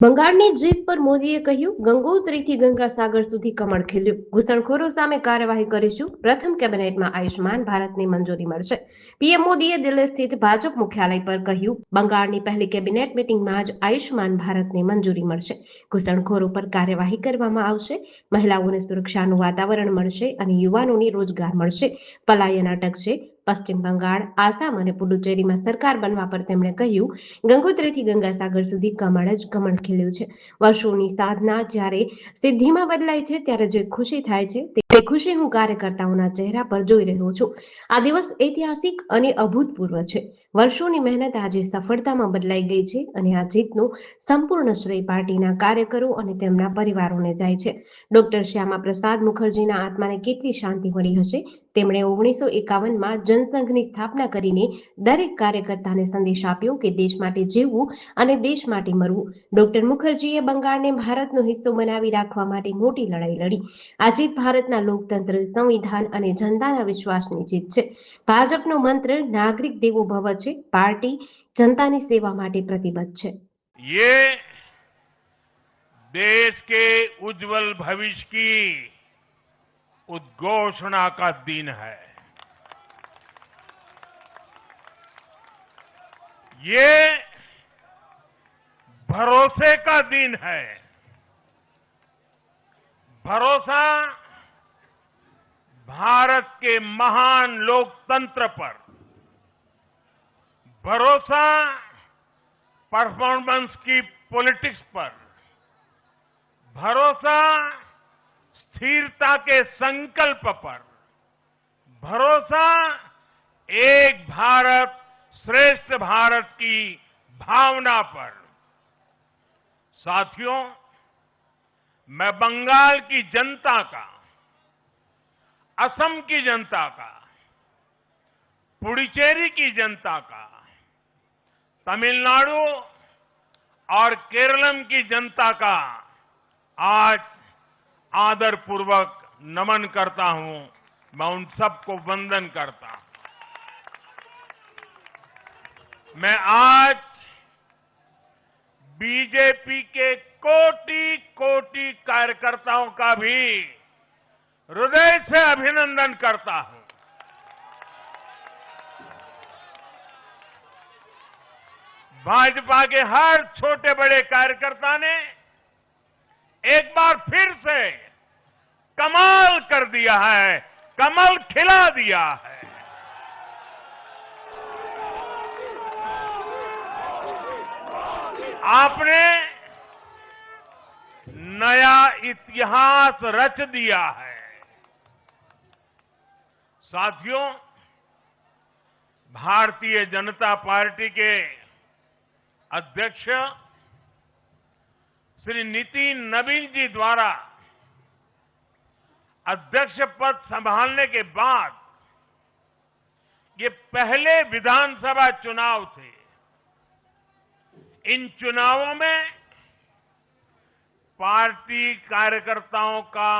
બંગાળની જીત પર મોદીએ કહ્યું, ગંગોત્રીથી ગંગા સાગર સુધી કમળ ખીલ્યું. ઘૂસણખોરો સામે કાર્યવાહી કરીશું. પ્રથમ કેબિનેટમાં આયુષ્માન ભારતની મંજૂરી મળશે. પીએમ મોદીએ દિલ્હી સ્થિત ભાજપ મુખ્યાલય પર કહ્યું, બંગાળની પહેલી કેબિનેટ મિટિંગમાં જ આયુષ્માન ભારતની મંજૂરી મળશે. ઘૂસણખોરો પર કાર્યવાહી કરવામાં આવશે. મહિલાઓને સુરક્ષાનું વાતાવરણ મળશે અને યુવાનોને રોજગાર મળશે. પલાયન અટકશે. પશ્ચિમ બંગાળ, આસામ અને પુડુચેરીમાં સરકાર બનવા પર તેમણે કહ્યું, ગંગોત્રીથી ગંગાસાગર સુધી કમળ જ કમળ ખીલ્યું છે. વર્ષોની સાધના જ્યારે સિદ્ધિમાં બદલાય છે ત્યારે જે ખુશી થાય છે તે ખુશી હું કાર્યકર્તાઓના ચહેરા પર જોઈ રહ્યો છું. આ દિવસ ઐતિહાસિક અને અભૂતપૂર્વ છે. વર્ષોની મહેનત આજે સફળતામાં બદલાઈ ગઈ છે અને આ જીતનો સંપૂર્ણ શ્રેય પાર્ટીના કાર્યકરો અને તેમના પરિવારોને જાય છે. ડોક્ટર શ્યામા પ્રસાદ મુખર્જીના આત્માને કેટલી શાંતિ મળી હશે. તેમણે 1951માં જનસંઘની સ્થાપના કરીને દરેક કાર્યકર્તાને સંદેશ આપ્યો કે દેશ માટે જીવવું અને દેશ માટે મરવું. ડોક્ટર મુખર્જીએ બંગાળને ભારતનો હિસ્સો બનાવી રાખવા માટે મોટી લડાઈ લડી. આ જીત ભારતના લોકતંત્ર, સંવિધાન અને જનતાના વિશ્વાસની જીત છે. ભાજપનો મંત્ર નાગરિક દેવો ભવ છે. પાર્ટી જનતાની સેવા માટે પ્રતિબદ્ધ છે. ये देश के उज्जवल भविष्य की उद्घोषणा का दिन है। ये भरोसे का दिन है। भरोसा भारत के महान लोकतंत्र पर, भरोसा परफॉर्मेंस की पॉलिटिक्स पर, भरोसा स्थिरता के संकल्प पर, भरोसा एक भारत श्रेष्ठ भारत की भावना पर। साथियों, मैं बंगाल की जनता का, असम की जनता का, पुडुचेरी की जनता का, तमिलनाडु और केरलम की जनता का आज आदरपूर्वक नमन करता हूं। मैं उन सबको वंदन करता हूं। मैं आज बीजेपी के कोटि कोटि कार्यकर्ताओं का भी हृदय से अभिनंदन करता हूं। भाजपा के हर छोटे बड़े कार्यकर्ता ने एक बार फिर से कमाल कर दिया है, कमल खिला दिया है। आपने नया इतिहास रच दिया है। साथियों, भारतीय जनता पार्टी के अध्यक्ष श्री नितिन नवीन जी द्वारा अध्यक्ष पद संभालने के बाद ये पहले विधानसभा चुनाव थे। इन चुनावों में पार्टी कार्यकर्ताओं का